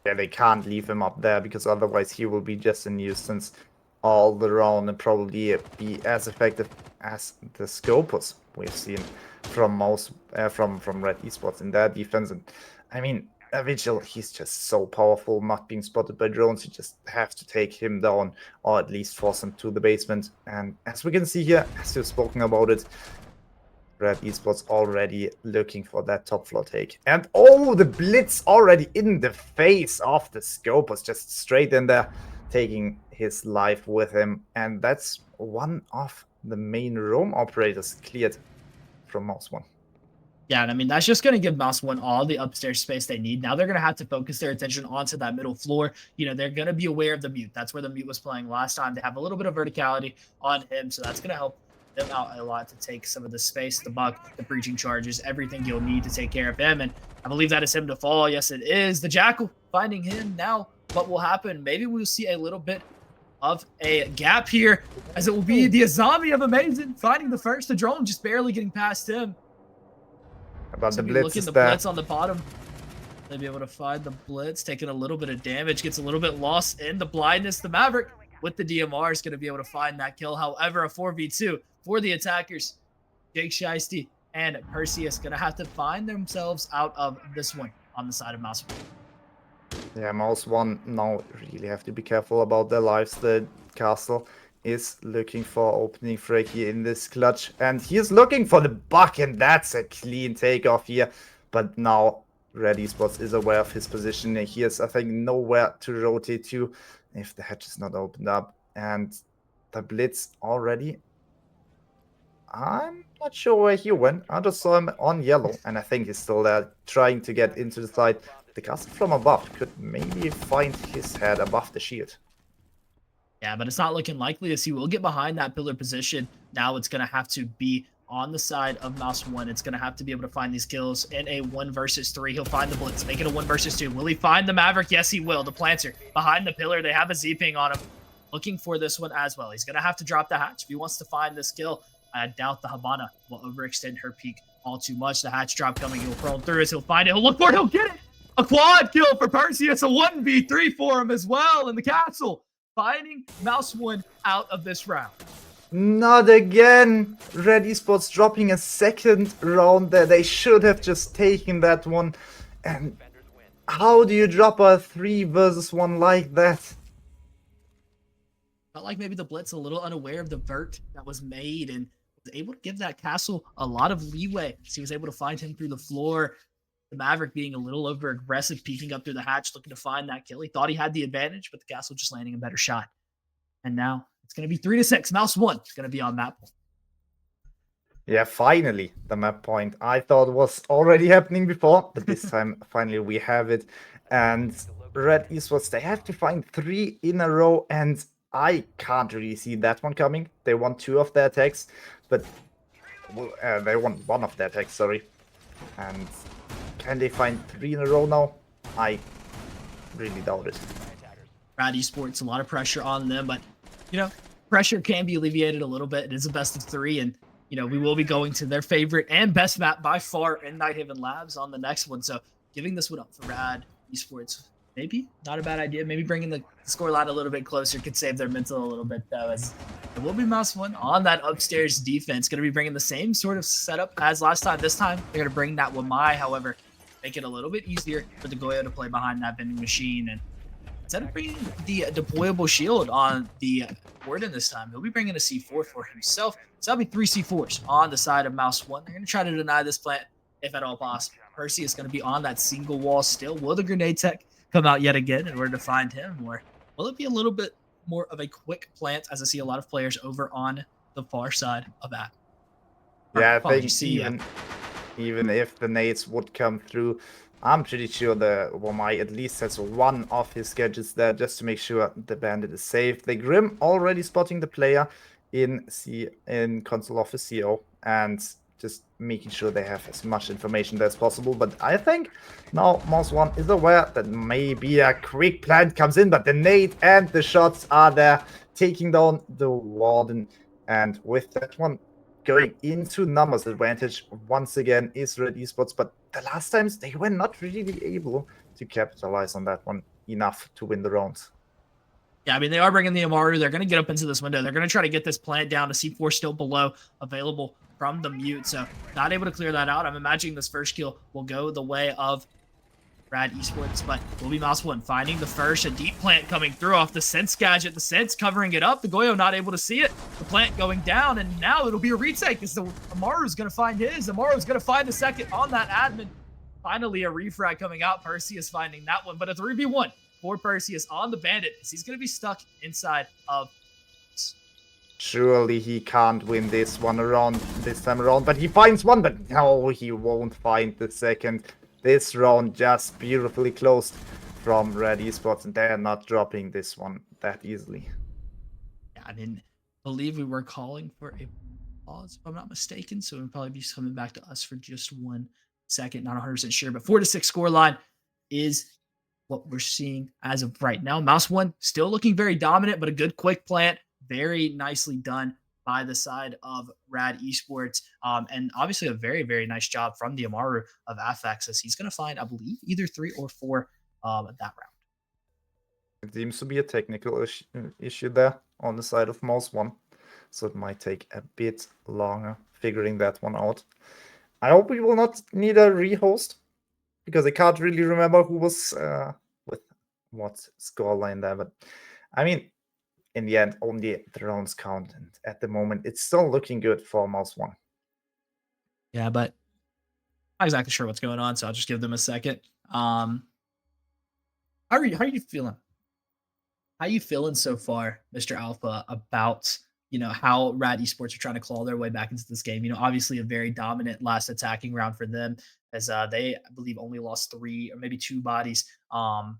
B: Yeah, they can't leave him up there because otherwise he will be just a nuisance all the round and probably be as effective as the Scopus we've seen from most from RAD Esports in their defense. And I mean, Vigil, he's just so powerful, not being spotted by drones. You just have to take him down or at least force him to the basement. And as we can see here, as you've spoken about it, RAD Esports already looking for that top floor take. And oh, the blitz already in the face of the Scopus, just straight in there, taking his life with him. And that's one of the main roam operators cleared from Mouse 1.
A: Yeah, and I mean, that's just going to give Mouse 1 all the upstairs space they need. Now they're going to have to focus their attention onto that middle floor. You know, they're going to be aware of the mute. That's where the mute was playing last time. They have a little bit of verticality on him, so that's going to help them out a lot to take some of the space, the buck, the breaching charges, everything you'll need to take care of him. And I believe that is him to fall. Yes, it is. The jackal finding him. Now what will happen? Maybe we'll see a little bit of a gap here, as it will be the Azami of Amazing finding the first. The drone just barely getting past him.
B: About the blitz is
A: the
B: there.
A: Blitz on the bottom. They'll be able to find the blitz, taking a little bit of damage, gets a little bit lost in the blindness. The Maverick with the DMR is going to be able to find that kill. However, a 4v2 for the attackers. Jake Shiesty and Perseus going to have to find themselves out of this one on the side of Mouse 1.
B: Yeah, Mouse 1 now really have to be careful about their lives. The castle is looking for opening Freaky in this clutch, and he is looking for the buck, and that's a clean takeoff here. But now RAD Esports is aware of his position, and he has, I think, nowhere to rotate to if the hatch is not opened up. And the blitz already, I'm not sure where he went. I just saw him on yellow, and I think he's still there trying to get into the side. The castle from above could maybe find his head above the shield.
A: Yeah, but it's not looking likely, as he will get behind that pillar position. Now it's going to have to be on the side of Mouse 1. It's going to have to be able to find these kills in a 1 versus 3. He'll find the blitz, make it a 1 versus 2. Will he find the Maverick? Yes, he will. The Planter behind the pillar. They have a Z-ping on him, looking for this one as well. He's going to have to drop the hatch if he wants to find this kill. I doubt the Habana will overextend her peak all too much. The hatch drop coming. He'll prone through as he'll find it. He'll look for it. He'll get it. A quad kill for Perseus. A 1v3 for him as well in the castle. Finding Mouse 1 out of this round.
B: Not again. RAD Esports dropping a second round there. They should have just taken that one. And how do you drop a 3 versus 1 like that?
A: Felt like maybe the Blitz a little unaware of the vert that was made, and was able to give that castle a lot of leeway. So he was able to find him through the floor. The Maverick being a little over aggressive, peeking up through the hatch, looking to find that kill. He thought he had the advantage, but the castle just landing a better shot. And now it's going to be 3-6. Mouse 1 is going to be on map point.
B: Yeah, finally, the map point. I thought was already happening before, but this time, finally, we have it. And RAD Esports, they have to find 3 in a row, and I can't really see that one coming. They won 2 of their attacks, but they won 1 of their attacks, sorry. And can they find 3 in a row now? I really doubt it.
A: RAD Esports, a lot of pressure on them, but, you know, pressure can be alleviated a little bit. It is a best of 3, and, you know, we will be going to their favorite and best map by far in Nighthaven Labs on the next one. So giving this one up for RAD Esports, maybe not a bad idea. Maybe bringing the scoreline a little bit closer could save their mental a little bit, though, as it will be Mouse 1 on that upstairs defense. Going to be bringing the same sort of setup as last time. This time, they're going to bring that Wamai, however, make it a little bit easier for the Goyo to play behind that vending machine. And instead of bringing the deployable shield on the Warden this time, he'll be bringing a C4 for himself. So that'll be 3 C4s on the side of Mouse 1. They're going to try to deny this plant if at all possible. Percy is going to be on that single wall still. Will the grenade tech come out yet again in order to find him? Or Will it be a little bit more of a quick plant as I see a lot of players over on the far side of that? Or
B: Yeah, I
A: apologies,
B: think
A: see
B: even if the nades would come through, I'm pretty sure the Wamai at least has one of his gadgets there just to make sure the bandit is safe. The Grim already spotting the player in console office CO and just making sure they have as much information as possible. But I think now Mouse One is aware that maybe a quick plant comes in, but the nade and the shots are there, taking down the Warden. And with that one going into numbers advantage once again is RAD Esports, but the last times they were not really able to capitalize on that one enough to win the rounds.
A: Yeah, I mean, they are bringing the Amaru. They're going to get up into this window. They're going to try to get this plant down to C4 still below, available from the mute. So not able to clear that out. I'm imagining this first kill will go the way of RAD Esports, but will be Mouse One finding the first. A deep plant coming through off the Sense gadget. The Sense covering it up. The Goyo not able to see it. The plant going down, and now it'll be a retake because the Amaru's going to find his. Amaru's going to find the second on that admin. Finally, a refrag coming out. Perseus finding that one, but a 3v1 for Perseus on the bandit because he's going to be stuck inside of.
B: Surely he can't win this one around this time around, but he finds one, but no, he won't find the second. This round just beautifully closed from RAD Esports, and they're not dropping this one that easily.
A: Yeah, I mean, I believe we were calling for a pause, if I'm not mistaken, so it'll probably be coming back to us for just 1 second. Not 100% sure, but 4-6 score line is what we're seeing as of right now. Mouse One still looking very dominant, but a good quick plant, very nicely done by the side of RAD Esports. And obviously a very, very nice job from the Amaru of Afex as he's going to find, I believe, either 3 or 4 that round.
B: It seems to be a technical issue there on the side of Mouse One, so it might take a bit longer figuring that one out. I hope we will not need a rehost, because I can't really remember who was with what scoreline there. But I mean, in the end, only the rounds count, and at the moment, it's still looking good for Mouse One.
A: Yeah, but not exactly sure what's going on, so I'll just give them a second. How are you feeling? How are you feeling so far, Mr. Alpha, about how RAD Esports are trying to claw their way back into this game? Obviously a very dominant last attacking round for them, as they, I believe, only lost 3 or maybe 2 bodies. How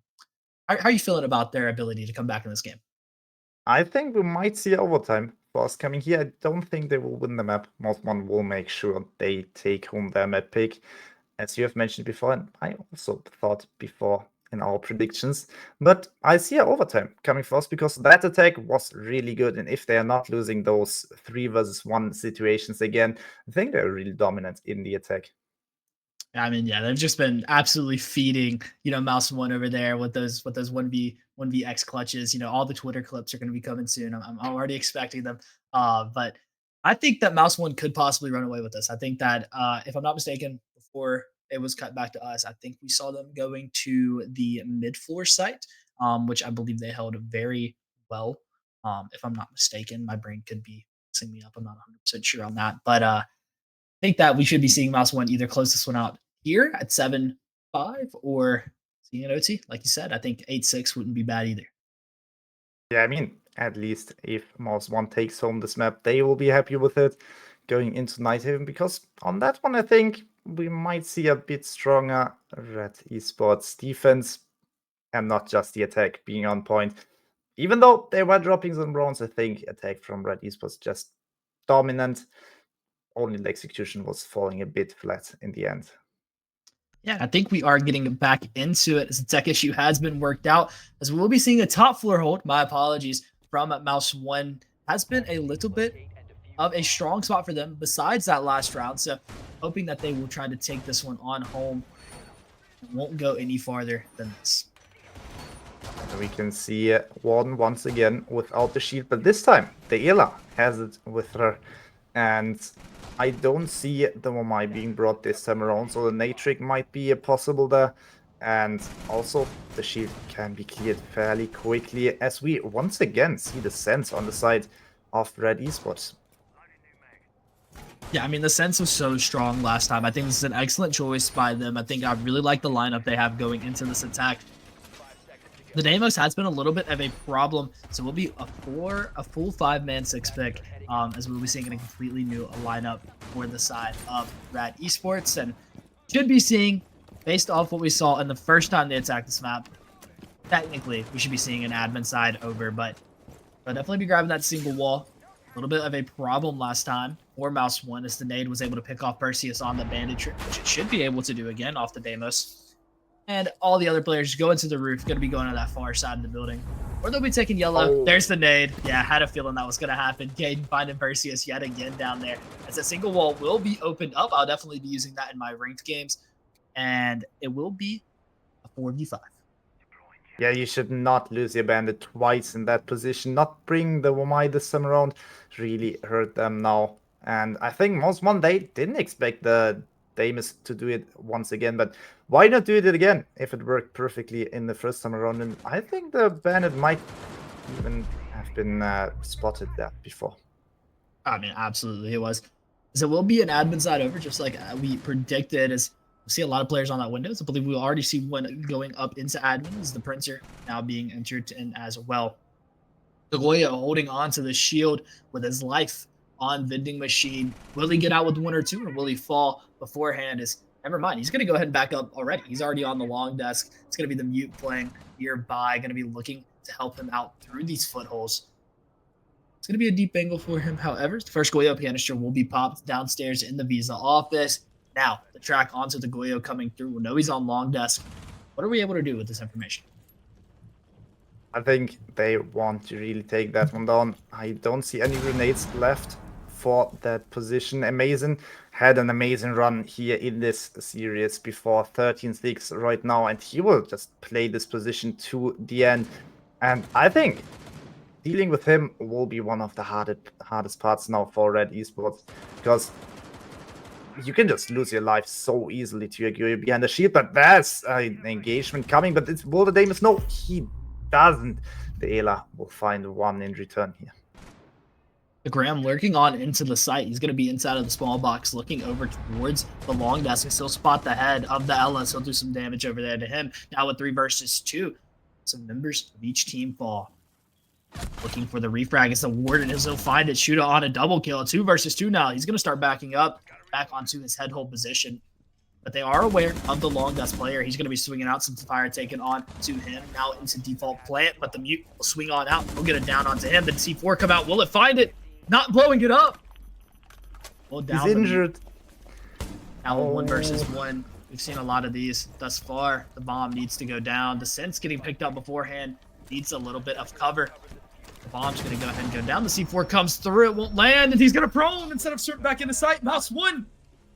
A: are you feeling about their ability to come back in this game?
B: I think we might see overtime for us coming here. I don't think they will win the map. Mouse One will make sure they take home their map pick, as you have mentioned before, and I also thought before in our predictions. But I see a overtime coming for us because that attack was really good, and if they are not losing those 3 versus 1 situations again, I think they're really dominant in the attack.
A: I mean, yeah, they've just been absolutely feeding, Mouse One over there with those 1vx clutches. All the Twitter clips are going to be coming soon. I'm already expecting them. But I think that Mouse One could possibly run away with this. I think that if I'm not mistaken, before it was cut back to us, I think we saw them going to the mid floor site, which I believe they held very well. If I'm not mistaken, my brain could be messing me up. I'm not 100% sure on that, but I think that we should be seeing Mouse One either close this one out here at 7-5 or seeing an OT. Like you said, I think 8-6 wouldn't be bad either.
B: Yeah, I mean, at least if Mouse One takes home this map, they will be happy with it going into Nighthaven, because on that one, I think we might see a bit stronger RAD Esports defense and not just the attack being on point. Even though they were dropping some rounds, I think attack from RAD Esports just dominant. Only the execution was falling a bit flat in the end.
A: Yeah, I think we are getting back into it as the tech issue has been worked out, as we will be seeing a top floor hold. My apologies, from Mouse One. Has been a little bit of a strong spot for them besides that last round. So hoping that they will try to take this one on home. It won't go any farther than this.
B: We can see Warden once again without the shield, but this time the Ela has it with her. And I don't see the Wamai being brought this time around, so the Natric might be a possible there. And also, the shield can be cleared fairly quickly, as we once again see the Sense on the side of RAD Esports.
A: Yeah, I mean, the Sense was so strong last time. I think this is an excellent choice by them. I think I really like the lineup they have going into this attack. The Deimos has been a little bit of a problem, so we'll be a full 5-man 6 pick, as we'll be seeing a completely new lineup for the side of RAD Esports, and should be seeing, based off what we saw in the first time they attacked this map, technically we should be seeing an admin side over, but I'll definitely be grabbing that single wall. A little bit of a problem last time for Mouse 1 as the nade was able to pick off Perseus on the bandit trip, which it should be able to do again off the Deimos. And all the other players go into the roof, going to be going to that far side of the building. Or they'll be taking yellow.
B: Oh.
A: There's the nade. Yeah, I had a feeling that was going to happen. Caden finding Perseus yet again down there. As a single wall will be opened up, I'll definitely be using that in my ranked games. And it will be a 4v5.
B: Yeah, you should not lose your bandit twice in that position. Not bring the Wamai this time around. Really hurt them now. And I think most one, they didn't expect the Deimos to do it once again, but why not do it again if it worked perfectly in the first time around? And I think the bandit might even have been spotted there before.
A: I mean, absolutely it was. So it will be an admin side over, just like we predicted. As we see a lot of players on that window. So I believe we already see one going up into admin as the Princer now being entered in as well. Goya holding on to the shield with his life on vending machine. Will he get out with 1 or 2, or will he fall beforehand? Is never mind. He's going to go ahead and back up already. He's already on the long desk. It's going to be the mute playing nearby, going to be looking to help him out through these footholes. It's going to be a deep angle for him. However, the first Goyo canister will be popped downstairs in the Visa office. Now, the track onto the Goyo coming through. We'll know he's on long desk. What are we able to do with this information?
B: I think they want to really take that one down. I don't see any grenades left for that position. Amazing had an amazing run here in this series before 13-6 right now, and he will just play this position to the end. And I think dealing with him will be one of the hardest parts now for RAD Esports, because you can just lose your life so easily to your Goyo behind the shield. But there's an engagement coming, but will the Deimos? No, he doesn't. The Ela will find one in return here.
A: The Graham lurking on into the site. He's going to be inside of the small box, looking over towards the long desk. He'll still spot the head of the Ela, so he'll do some damage over there to him. Now with 3 versus 2, some members of each team fall. Looking for the refrag as the Warden is. He'll find it. Shoot on a double kill. 2 versus 2 now. He's going to start backing up, back onto his head hold position. But they are aware of the long desk player. He's going to be swinging out, some fire taken on to him. Now into default plant, but the mute will swing on out. We'll get it down onto him. Then C4 come out. Will it find it? Not blowing it up. Well, down.
B: He's injured.
A: Now 1 versus 1. We've seen a lot of these thus far. The bomb needs to go down. The Sense getting picked up beforehand needs a little bit of cover. The bomb's going to go ahead and go down. The C4 comes through. It won't land, and he's going to prone instead of straight back into sight. Mouse 1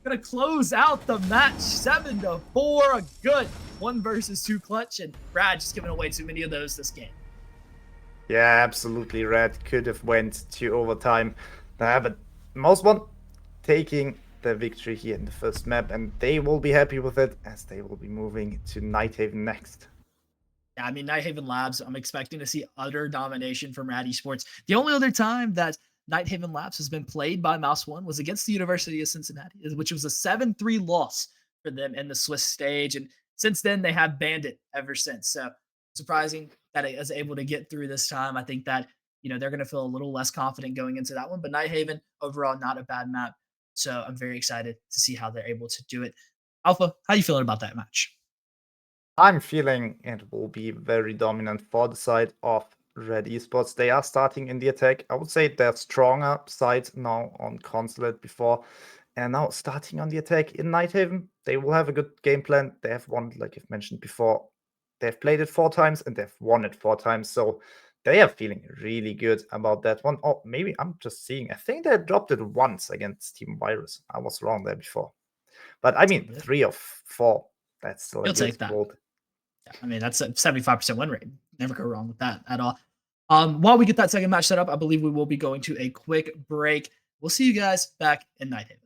A: going to close out the match 7-4. A good 1 versus 2 clutch, and Brad just giving away too many of those this game.
B: Yeah, absolutely. RAD could have went to overtime. But most one taking the victory here in the first map, and they will be happy with it as they will be moving to Nighthaven next.
A: Yeah, I mean, Nighthaven Labs, I'm expecting to see utter domination from RAD Esports. The only other time that Nighthaven Labs has been played by Mouse 1 was against the University of Cincinnati, which was a 7-3 loss for them in the Swiss stage. And since then, they have banned it ever since. So surprising that it was able to get through this time. I think that, they're going to feel a little less confident going into that one. But Nighthaven, overall, not a bad map. So I'm very excited to see how they're able to do it. Alpha, how you feeling about that match?
B: I'm feeling it will be very dominant for the side of RAD Esports. They are starting in the attack. I would say they're stronger side now on Consulate before, and now starting on the attack in Nighthaven. They will have a good game plan. They have won, like I've mentioned before. They've played it 4 times and they've won it 4 times. So they are feeling really good about that one. Or maybe I'm just seeing. I think they dropped it once against Team Virus. I was wrong there before. But I mean, 3 of 4. That's still
A: You'll
B: a good
A: take that.
B: gold.
A: I mean, that's a 75% win rate. Never go wrong with that at all. While we get that second match set up, I believe we will be going to a quick break. We'll see you guys back in Nighthaven.